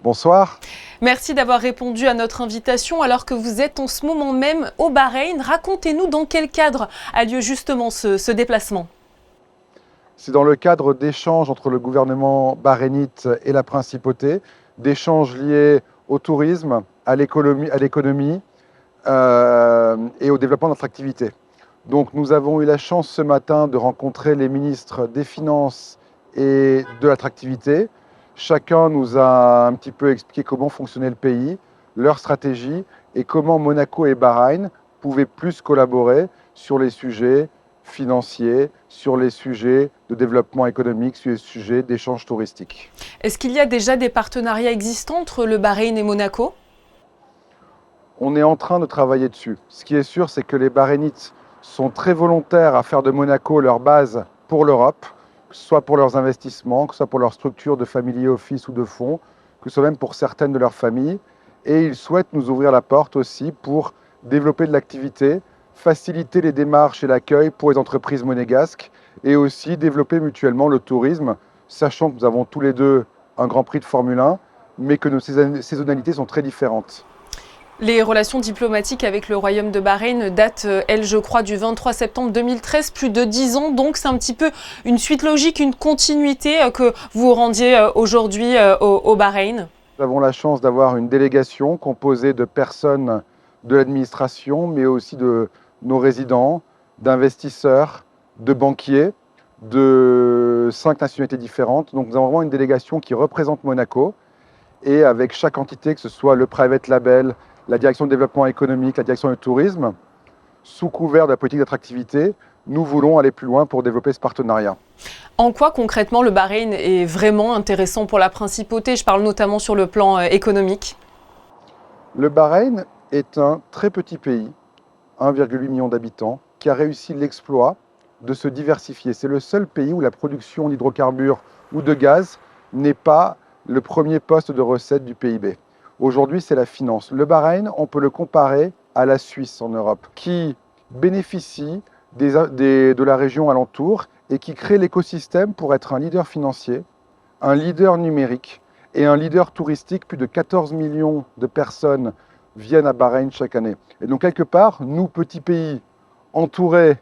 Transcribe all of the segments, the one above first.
Bonsoir. Merci d'avoir répondu à notre invitation alors que vous êtes en ce moment même au Bahreïn. Racontez-nous dans quel cadre a lieu justement ce déplacement. C'est dans le cadre d'échanges entre le gouvernement bahreïnite et la principauté, d'échanges liés au tourisme, à l'économie et au développement de notre activité. Donc nous avons eu la chance ce matin de rencontrer les ministres des Finances et de l'attractivité. Chacun nous a un petit peu expliqué comment fonctionnait le pays, leur stratégie et comment Monaco et Bahreïn pouvaient plus collaborer sur les sujets financiers, sur les sujets de développement économique, sur les sujets d'échange touristique. Est-ce qu'il y a déjà des partenariats existants entre le Bahreïn et Monaco ? On est en train de travailler dessus. Ce qui est sûr, c'est que les Bahreïnites sont très volontaires à faire de Monaco leur base pour l'Europe, que ce soit pour leurs investissements, que ce soit pour leur structure de family office ou de fonds, que ce soit même pour certaines de leurs familles. Et ils souhaitent nous ouvrir la porte aussi pour développer de l'activité, faciliter les démarches et l'accueil pour les entreprises monégasques et aussi développer mutuellement le tourisme, sachant que nous avons tous les deux un Grand Prix de Formule 1, mais que nos saisonnalités sont très différentes. Les relations diplomatiques avec le Royaume de Bahreïn datent, elles, je crois, du 23 septembre 2013, plus de 10 ans. Donc, c'est un petit peu une suite logique, une continuité que vous rendiez aujourd'hui au Bahreïn. Nous avons la chance d'avoir une délégation composée de personnes de l'administration, mais aussi de nos résidents, d'investisseurs, de banquiers, de 5 nationalités différentes. Donc, nous avons vraiment une délégation qui représente Monaco. Et avec chaque entité, que ce soit le Private Label, la direction de développement économique, la direction du tourisme, sous couvert de la politique d'attractivité, nous voulons aller plus loin pour développer ce partenariat. En quoi concrètement le Bahreïn est vraiment intéressant pour la principauté ? Je parle notamment sur le plan économique. Le Bahreïn est un très petit pays, 1,8 million d'habitants, qui a réussi l'exploit de se diversifier. C'est le seul pays où la production d'hydrocarbures ou de gaz n'est pas le premier poste de recette du PIB. Aujourd'hui, c'est la finance. Le Bahreïn, on peut le comparer à la Suisse en Europe, qui bénéficie de la région alentour et qui crée l'écosystème pour être un leader financier, un leader numérique et un leader touristique. Plus de 14 millions de personnes viennent à Bahreïn chaque année. Et donc, quelque part, nous, petits pays, entourés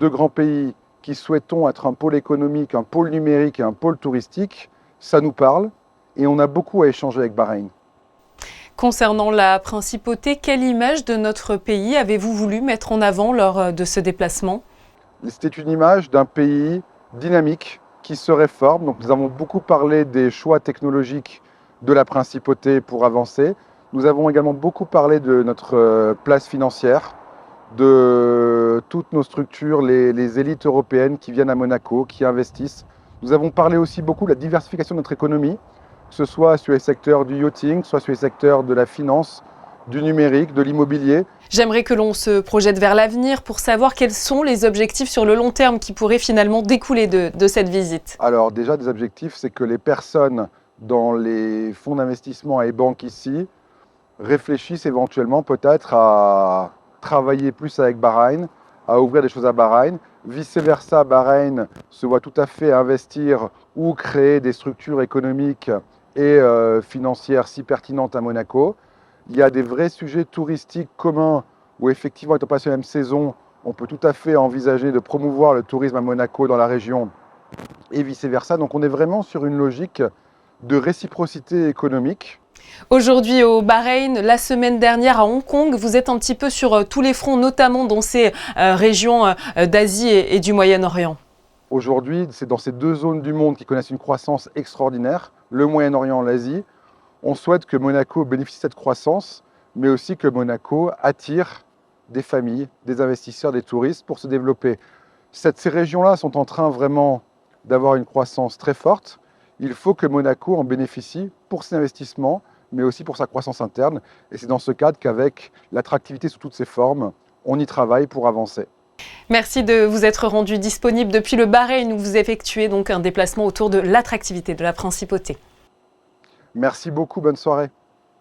de grands pays qui souhaitons être un pôle économique, un pôle numérique et un pôle touristique, ça nous parle et on a beaucoup à échanger avec Bahreïn. Concernant la principauté, quelle image de notre pays avez-vous voulu mettre en avant lors de ce déplacement ? C'était une image d'un pays dynamique qui se réforme. Donc nous avons beaucoup parlé des choix technologiques de la principauté pour avancer. Nous avons également beaucoup parlé de notre place financière, de toutes nos structures, les élites européennes qui viennent à Monaco, qui investissent. Nous avons parlé aussi beaucoup de la diversification de notre économie, que ce soit sur les secteurs du yachting, soit sur les secteurs de la finance, du numérique, de l'immobilier. J'aimerais que l'on se projette vers l'avenir pour savoir quels sont les objectifs sur le long terme qui pourraient finalement découler de cette visite. Alors déjà, des objectifs, c'est que les personnes dans les fonds d'investissement et banques ici réfléchissent éventuellement peut-être à travailler plus avec Bahreïn, à ouvrir des choses à Bahreïn. Vice-versa, Bahreïn se voit tout à fait investir ou créer des structures économiques et financières si pertinentes à Monaco. Il y a des vrais sujets touristiques communs où effectivement, étant passé la même saison, on peut tout à fait envisager de promouvoir le tourisme à Monaco dans la région et vice-versa. Donc on est vraiment sur une logique de réciprocité économique. Aujourd'hui au Bahreïn, la semaine dernière à Hong Kong, vous êtes un petit peu sur tous les fronts, notamment dans ces régions d'Asie et du Moyen-Orient. Aujourd'hui, c'est dans ces deux zones du monde qui connaissent une croissance extraordinaire, le Moyen-Orient et l'Asie. On souhaite que Monaco bénéficie de cette croissance, mais aussi que Monaco attire des familles, des investisseurs, des touristes pour se développer. Ces régions-là sont en train vraiment d'avoir une croissance très forte. Il faut que Monaco en bénéficie pour ses investissements, mais aussi pour sa croissance interne. Et c'est dans ce cadre qu'avec l'attractivité sous toutes ses formes, on y travaille pour avancer. Merci de vous être rendu disponible depuis le Bahreïn où vous effectuez donc un déplacement autour de l'attractivité de la principauté. Merci beaucoup, bonne soirée.